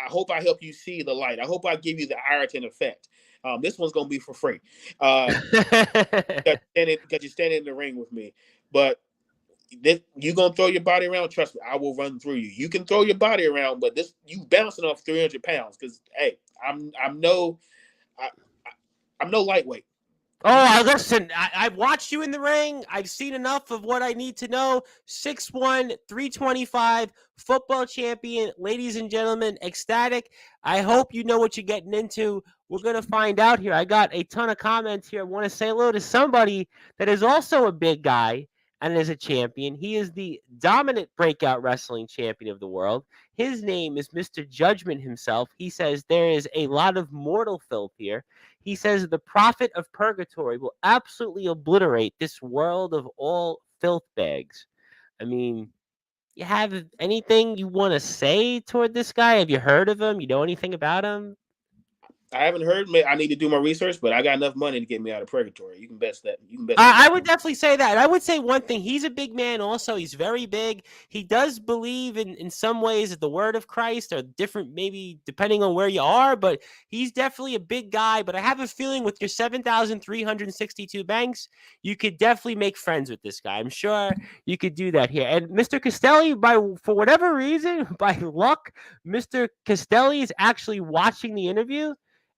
hope I help you see the light. I hope I give you the Iraton effect. This one's gonna be for free. Because you're standing in the ring with me. But you gonna throw your body around? Trust me, I will run through you. You can throw your body around, but this you bouncing off 300 pounds. Because hey, I'm no I, I'm no lightweight. Oh, listen, I've watched you in the ring. I've seen enough of what I need to know. 6'1", 325, football champion. Ladies and gentlemen, ecstatic. I hope you know what you're getting into. We're going to find out here. I got a ton of comments here. I want to say hello to somebody that is also a big guy and is a champion. He is the dominant breakout wrestling champion of the world. His name is Mr. Judgment himself. He says there is a lot of mortal filth here. He says the prophet of purgatory will absolutely obliterate this world of all filth bags. I mean, you have anything you want to say toward this guy? Have you heard of him? You know anything about him? I haven't heard. I need to do my research, but I got enough money to get me out of purgatory. You can bet that. You can bet that. I would definitely say that. And I would say one thing. He's a big man also. He's very big. He does believe in some ways that the word of Christ are different, maybe depending on where you are, but he's definitely a big guy. But I have a feeling with your 7,362 banks, you could definitely make friends with this guy. I'm sure you could do that here. And Mr. Castelli, for whatever reason, by luck, Mr. Castelli is actually watching the interview.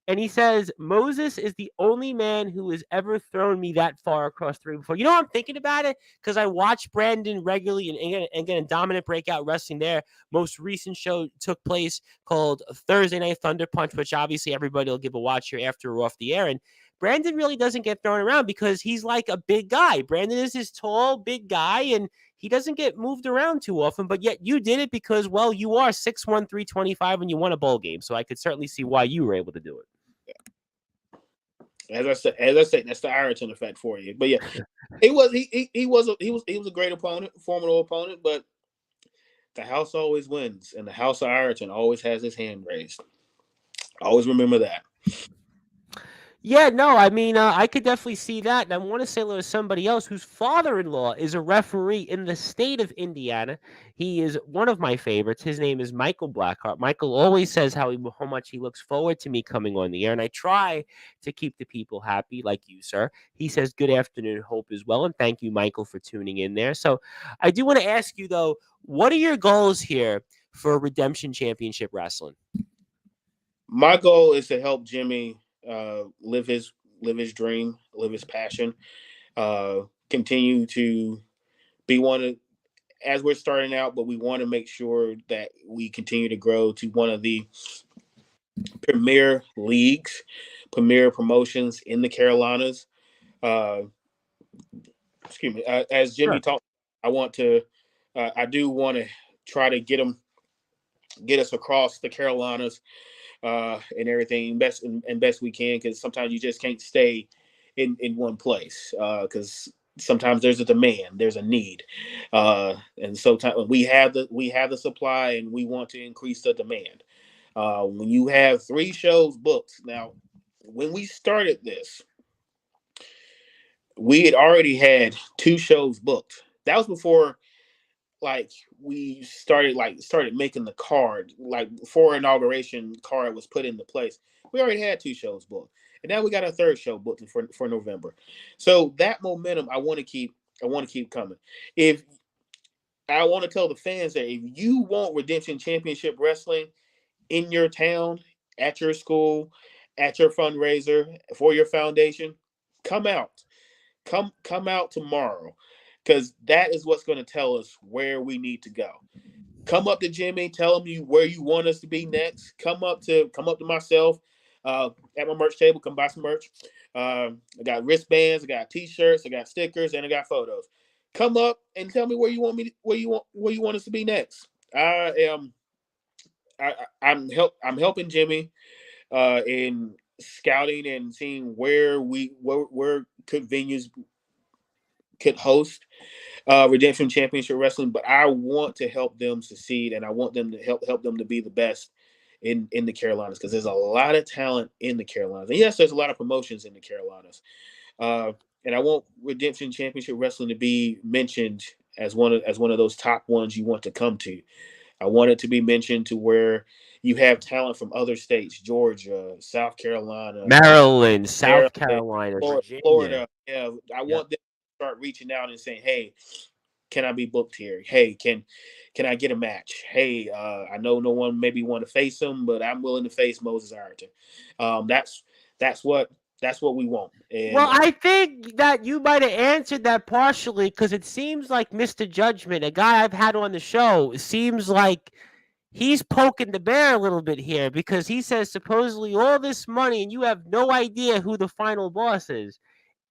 And he says, Moses is the only man who has ever thrown me that far across the ring before. You know, I'm thinking about it because I watch Brandon regularly and get a dominant breakout wrestling there. Most recent show took place called Thursday Night Thunder Punch, which obviously everybody will give a watch here after we're off the air. And Brandon really doesn't get thrown around because he's like a big guy. Brandon is this tall, big guy, and he doesn't get moved around too often, but yet you did it because, well, you are 6'1", 325, and you won a bowl game. So I could certainly see why you were able to do it. As I said, that's the Iraton effect for you. But yeah, he was a great opponent, formidable opponent. But the house always wins, and the house of Iraton always has his hand raised. Always remember that. Yeah, no, I mean, I could definitely see that. And I want to say hello to somebody else whose father-in-law is a referee in the state of Indiana. He is one of my favorites. His name is Michael Blackheart. Michael always says how much he looks forward to me coming on the air, and I try to keep the people happy, like you, sir. He says good afternoon, hope as well, and thank you, Michael, for tuning in there. So I do want to ask you, though, what are your goals here for Redemption Championship Wrestling? My goal is to help Jimmy live his dream, live his passion, continue to be one of as we're starting out, but we want to make sure that we continue to grow to one of the premier leagues, premier promotions in the Carolinas. Uh, excuse me. As Jimmy Sure. talked, I do want to try to get us across the Carolinas and everything best we can, because sometimes you just can't stay in one place because sometimes there's a demand, there's a need, and sometimes we have the supply and we want to increase the demand. When you have 3 shows booked now, when we started this, we had already had 2 shows booked. That was before like we started making the card, like before inauguration card was put into place. We already had 2 shows booked, and now we got a third show booked for November. So that momentum, I want to keep coming. If I want to tell the fans that if you want Redemption Championship Wrestling in your town, at your school, at your fundraiser, for your foundation, come out. Come out tomorrow, because that is what's going to tell us where we need to go. Come up to Jimmy, tell him you where you want us to be next. Come up to myself at my merch table. Come buy some merch. I got wristbands, I got T-shirts, I got stickers, and I got photos. Come up and tell me where you want us to be next. I'm helping Jimmy in scouting and seeing where could venues could host Redemption Championship Wrestling, but I want to help them succeed, and I want them to help them to be the best in the Carolinas, because there's a lot of talent in the Carolinas, and yes, there's a lot of promotions in the Carolinas, uh, and I want Redemption Championship Wrestling to be mentioned as one of those top ones you want to come to. I want it to be mentioned to where you have talent from other states: Georgia, South Carolina, Maryland, South Maryland, Carolina, Florida. Virginia. Yeah, I Yep. want them to start reaching out and saying, "Hey, can I be booked here? Hey, can I get a match? Hey, I know no one maybe want to face him, but I'm willing to face Moses Iraton." That's that's what that's what we want. Well, And I think that you might have answered that partially because it seems like Mr. Judgment, a guy I've had on the show, seems like he's poking the bear a little bit here because he says supposedly all this money and you have no idea who the final boss is.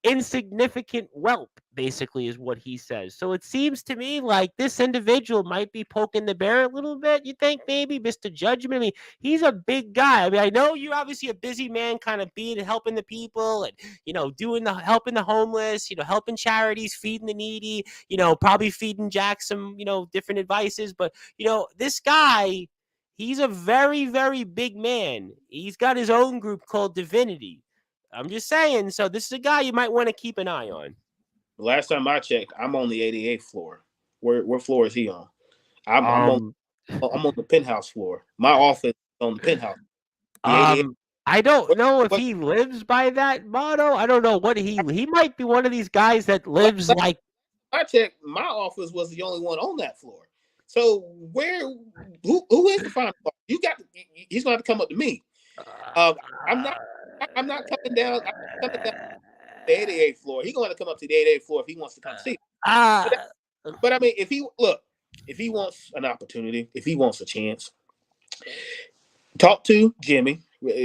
Insignificant whelp, basically, is what he says. So it seems to me like this individual might be poking the bear a little bit. You think maybe Mr. Judgment? I mean, he's a big guy. I mean, I know you're obviously a busy man, kind of being helping the people and doing the helping the homeless, helping charities, feeding the needy, probably feeding Jack some different advices. But this guy, he's a very, very big man. He's got his own group called Divinity. I'm just saying. So this is a guy you might want to keep an eye on. the last time I checked, I'm on the 88th floor. Where floor is he on? I'm on Um, I'm on the penthouse floor. My office is on the penthouse. The 88th. um, I don't What, know if what, he lives by that motto. I don't know what he might be one of these guys that lives like. I checked, my office was the only one on that floor. So who is the final boss? He's gonna have to come up to me. Um, I'm not I'm not coming down. I'm coming down the 88th floor. He's gonna have to come up to the 88th floor if he wants to come see. But, Uh, but I mean, if he wants an opportunity, if he wants a chance, talk to Jimmy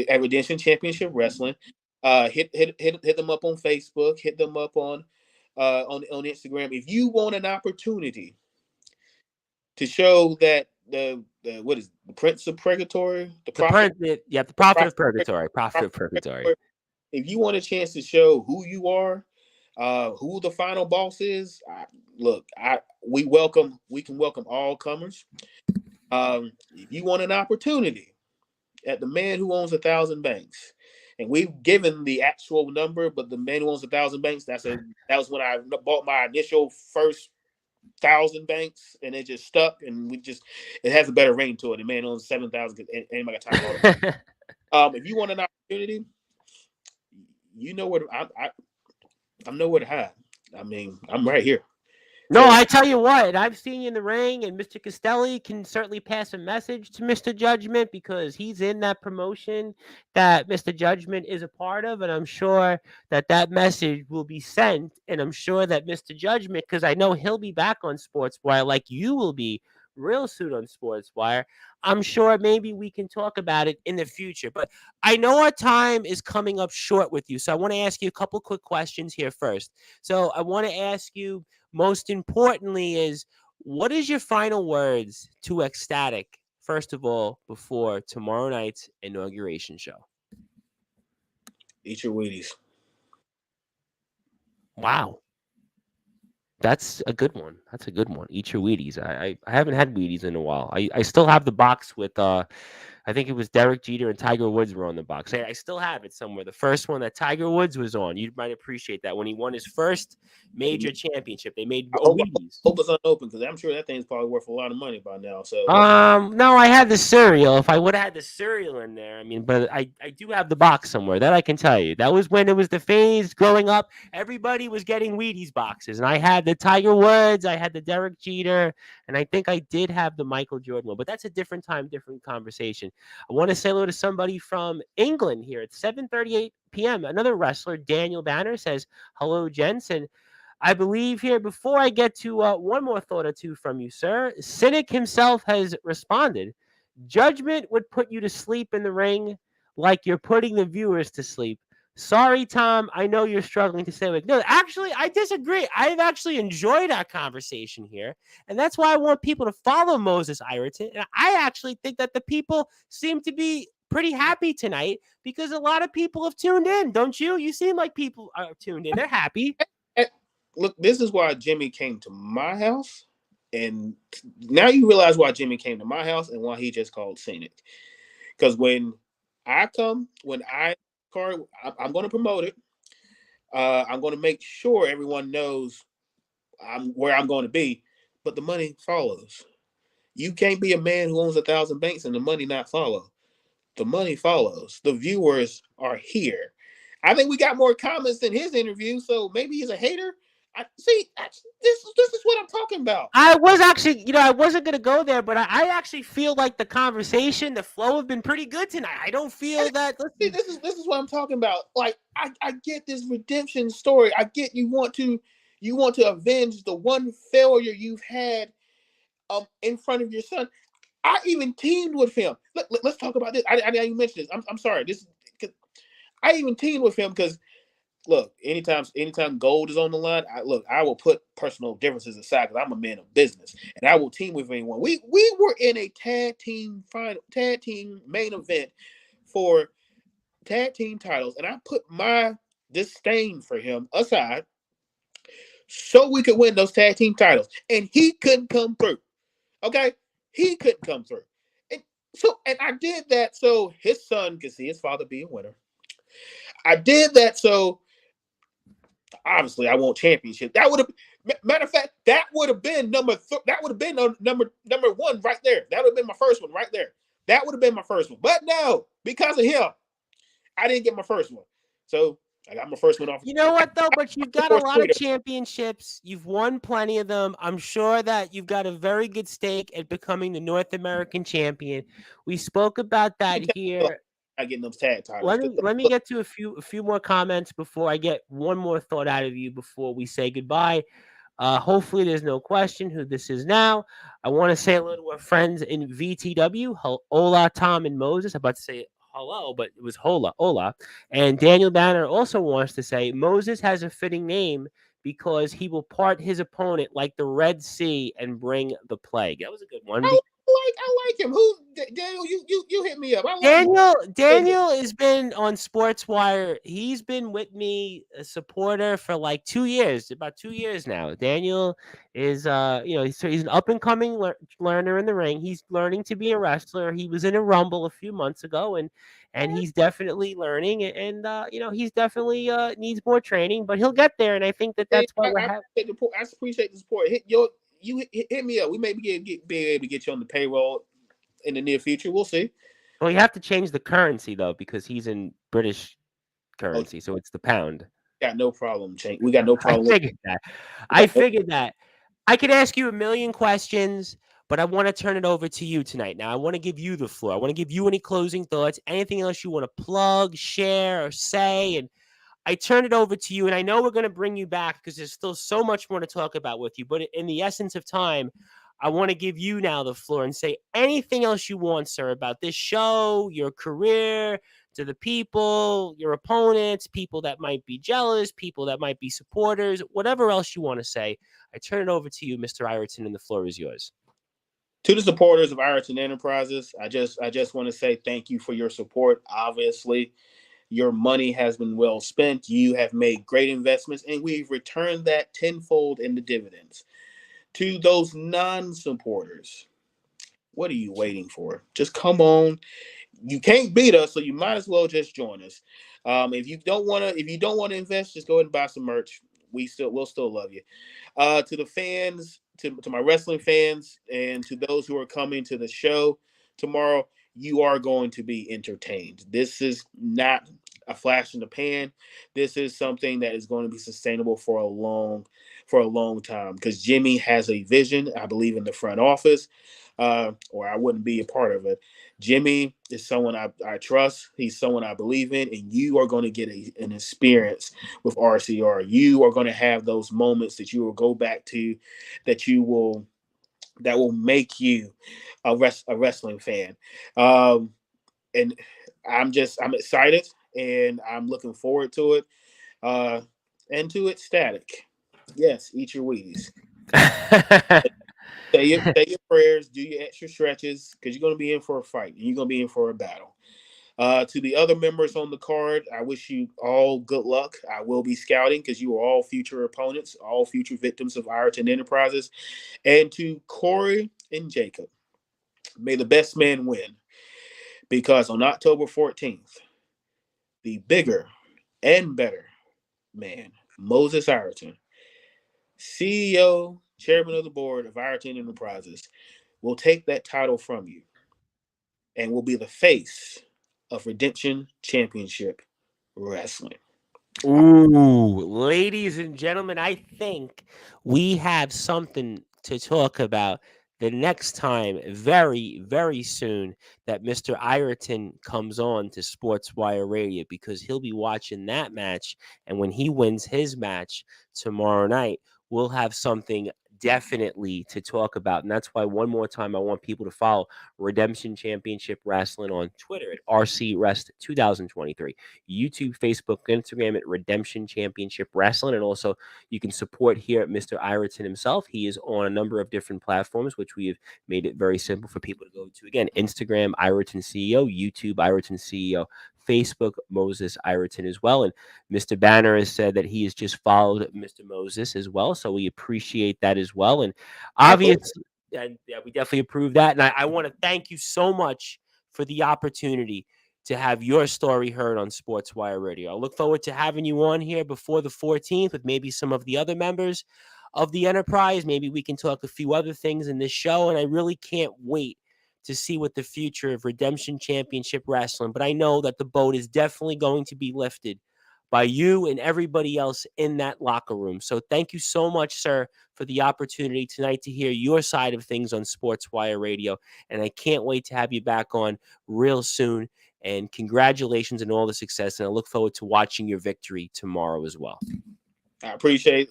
at Redemption Championship Wrestling. Hit them up on Facebook. Hit them up on Instagram. If you want an opportunity to show that the what is the Prince of Purgatory, the prophet prophet, of purgatory, prophet prophet of purgatory. Purgatory. If you want a chance to show who you are, who the final boss is, look, we can welcome all comers. If you want an opportunity at the man who owns 1,000 banks, and we've given the actual number, but the man who owns 1,000 banks, that was when I bought my initial first 1,000 banks, and it just stuck, and it has a better ring to it. The man owns 7,000. Anybody got time for all that? If you want an opportunity, you know where I'm nowhere to hide. I mean, I'm right here. No, So I tell you what, I've seen you in the ring, and Mr. Castelli can certainly pass a message to Mr. Judgment because he's in that promotion that Mr. Judgment is a part of, and I'm sure that that message will be sent, and I'm sure that Mr. Judgment, because I know he'll be back on Sportswire like you will be real soon on Sportswire. I'm sure maybe we can talk about it in the future, but I know our time is coming up short with you, so I want to ask you a couple quick questions here first. So I want to ask you, most importantly, is what is your final words to Ecstatic, first of all, before tomorrow night's inauguration show? eat your Wheaties. Wow. That's a good one. That's a good one. Eat your Wheaties. I haven't had Wheaties in a while. I still have the box with I think it was Derek Jeter and Tiger Woods were on the box. I still have it somewhere. The first one that Tiger Woods was on. You might appreciate that when he won his first major championship. They made I a hope, Wheaties. hope it's unopened because I'm sure that thing's probably worth a lot of money by now. So No, I had the cereal. If I would have had the cereal in there, I mean, but I do have the box somewhere. That I can tell you. That was when it was the phase growing up. Everybody was getting Wheaties boxes, and I had the Tiger Woods, I had the Derek Jeter, and I think I did have the Michael Jordan one. But that's a different time, different conversation. I want to say hello to somebody from England here at 7:38 p.m. Another wrestler, Daniel Banner, says hello, gents, and I believe here, before I get to one more thought or two from you, sir, Cynic himself has responded. Judgment would put you to sleep in the ring like you're putting the viewers to sleep. Sorry, Tom. I know you're struggling to stay awake. No, actually, I disagree. I've actually enjoyed our conversation here. And that's why I want people to follow Moses Iraton. And I actually think that the people seem to be pretty happy tonight because a lot of people have tuned in, don't you? You seem like people are tuned in. They're happy. look, this is why Jimmy came to my house, and now you realize why Jimmy came to my house and why he just called Scenic. Because when I come, when I card, I'm going to promote it. I'm going to make sure everyone knows I'm where I'm going to be, but the money follows. You can't be a man who owns 1,000 banks and the money not follow. The money follows. The viewers are here. I think we got more comments than his interview, so maybe he's a hater. I see. This is what I'm talking about. I was actually, I wasn't going to go there, but I actually feel like the conversation, the flow have been pretty good tonight. I don't feel that. See, this is what I'm talking about. Like I get this redemption story. I get you want to avenge the one failure you've had in front of your son. I even teamed with him. Let's talk about this. I didn't even mention this. I'm sorry. I even teamed with him because look, anytime gold is on the line, I will put personal differences aside because I'm a man of business, and I will team with anyone. We were in a tag team main event for tag team titles, and I put my disdain for him aside so we could win those tag team titles, and he couldn't come through. Okay, he couldn't come through, and I did that so his son could see his father be a winner. I did that so obviously I want championship. That would have, matter of fact, that would have been that would have been number one right there. That would have been my first one right there. That would have been my first one. But no, because of him, I didn't get my first one. So I got my first one off. You know what, though? But you've got a lot of championships. You've won plenty of them. I'm sure that you've got a very good stake at becoming the North American champion. We spoke about that here. I getting those tag titles. Let me get to a few more comments before I get one more thought out of you before we say goodbye. Hopefully, there's no question who this is now. I want to say hello to our friends in VTW. Hola, Tom, and Moses. I'm about to say hello, but it was Hola. And Daniel Banner also wants to say Moses has a fitting name because he will part his opponent like the Red Sea and bring the plague. That was a good one. I like him. Who Daniel? You hit me up. I like Daniel has been on Sportswire. He's been with me, a supporter for like 2 years, about 2 years now. Daniel is he's an up and coming learner in the ring. He's learning to be a wrestler. He was in a Rumble a few months ago, and he's definitely learning. And he's definitely needs more training, but he'll get there. And I think that's what we're having. I appreciate the support. You hit me up. We may be able to get you on the payroll in the near future. We'll see. Well, you have to change the currency though because he's in British currency, so it's the pound. Got no problem. We got no problem. I figured that. I could ask you a million questions, but I want to turn it over to you tonight. Now, I want to give you the floor. I want to give you any closing thoughts, anything else you want to plug, share, or say, and I turn it over to you, and I know we're going to bring you back because there's still so much more to talk about with you. But in the essence of time, I want to give you now the floor and say anything else you want, sir, about this show, your career, to the people, your opponents, people that might be jealous, people that might be supporters, whatever else you want to say. I turn it over to you, Mr. Iraton, and the floor is yours. To the supporters of Iraton Enterprises, I just want to say thank you for your support. Obviously, your money has been well spent. You have made great investments, and we've returned that tenfold in the dividends. To those non-supporters, What are you waiting for? Just come on. You can't beat us, so you might as well just join us. If you don't want to invest, just go ahead and buy some merch. We'll still love you. To the fans, to my wrestling fans, and to those who are coming to the show tomorrow, you are going to be entertained. This is not a flash in the pan. This is something that is going to be sustainable for a long time. Because Jimmy has a vision. I believe in the front office, or I wouldn't be a part of it. Jimmy is someone I trust. He's someone I believe in, and you are going to get an experience with RCR. You are going to have those moments that you will go back to, that you will that will make you a wrestling fan. And I'm excited, and I'm looking forward to it. Uh, and to it, static. Yes, eat your Wheaties. Say your prayers, do your extra stretches, because you're going to be in for a fight, and you're going to be in for a battle. To the other members on the card, I wish you all good luck. I will be scouting because you are all future opponents, all future victims of Iraton Enterprises. And to Corey and Jacob, may the best man win, because on October 14th, the bigger and better man, Moses Iraton, CEO, chairman of the board of Iraton Enterprises, will take that title from you and will be the face of Redemption Championship Wrestling. Ooh, ladies and gentlemen, I think we have something to talk about the next time, very, very soon, that Mr. Iraton comes on to Sportswire Radio, because he'll be watching that match. And when he wins his match tomorrow night, we'll have something definitely to talk about. And that's why, one more time, I want people to follow Redemption Championship Wrestling on Twitter at RC Rest 2023. YouTube, Facebook, Instagram at Redemption Championship Wrestling. And also, you can support here at Mr. Iraton himself. He is on a number of different platforms, which we have made it very simple for people to go to. Again, Instagram, Iraton CEO, YouTube, Iraton CEO, Facebook, Moses Iraton as well. And Mr. Banner has said that he has just followed Mr. Moses as well. So we appreciate that as well. And obviously, and yeah, we definitely approve that. And I want to thank you so much for the opportunity to have your story heard on Sportswire Radio. I look forward to having you on here before the 14th with maybe some of the other members of the enterprise. Maybe we can talk a few other things in this show. And I really can't wait to see what the future of Redemption Championship Wrestling. But I know that the boat is definitely going to be lifted by you and everybody else in that locker room. So thank you so much, sir, for the opportunity tonight to hear your side of things on Sportswire Radio. And I can't wait to have you back on real soon. And congratulations on all the success. And I look forward to watching your victory tomorrow as well. I appreciate.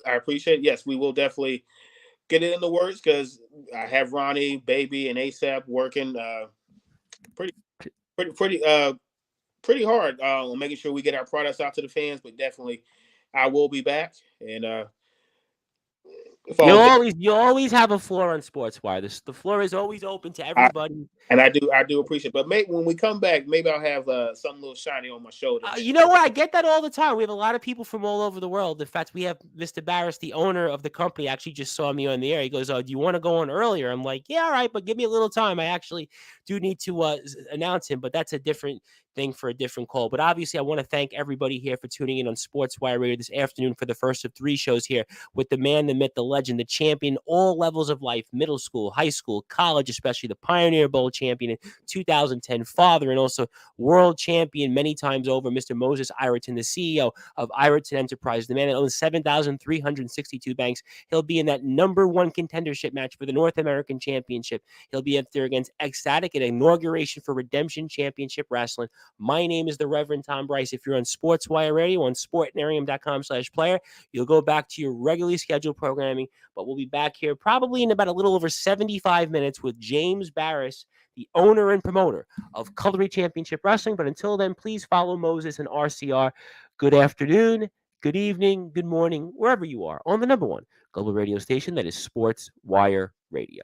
Yes, we will definitely get it in the works, because I have Ronnie, Baby, and ASAP working pretty, pretty, pretty hard on making sure we get our products out to the fans. But definitely, I will be back. And if You'll always have a floor on Sportswire. The floor is always open to I, everybody. and I do appreciate it. But when we come back, maybe I'll have something little shiny on my shoulder. You know what? I get that all the time. We have a lot of people from all over the world. In fact, we have Mr. Barris, the owner of the company, actually just saw me on the air. He goes, "Oh, do you want to go on earlier?" I'm like, "Yeah, all right, but give me a little time. I actually do need to announce him, but that's a different thing for a different call." But obviously, I want to thank everybody here for tuning in on Sportswire Radio this afternoon for the first of 3 shows here with the man, the myth, the legend, the champion, all levels of life, middle school, high school, college, especially the Pioneer Bowl champion in 2010, father, and also world champion many times over, Mr. Moses Iraton, the CEO of Iraton Enterprise, the man that owns 7,362 banks. He'll be in that #1 contendership match for the North American Championship. He'll be up there against Ecstatic at inauguration for Redemption Championship Wrestling. My name is the Reverend Tom Bryce. If you're on Sportswire Radio on sportnarium.com/player, you'll go back to your regularly scheduled programming, but we'll be back here probably in about a little over 75 minutes with James Barris, the owner and promoter of Cutlery Championship Wrestling. But until then, please follow Moses and RCR. Good afternoon, good evening, good morning, wherever you are on the #1 global radio station that is Sportswire Radio.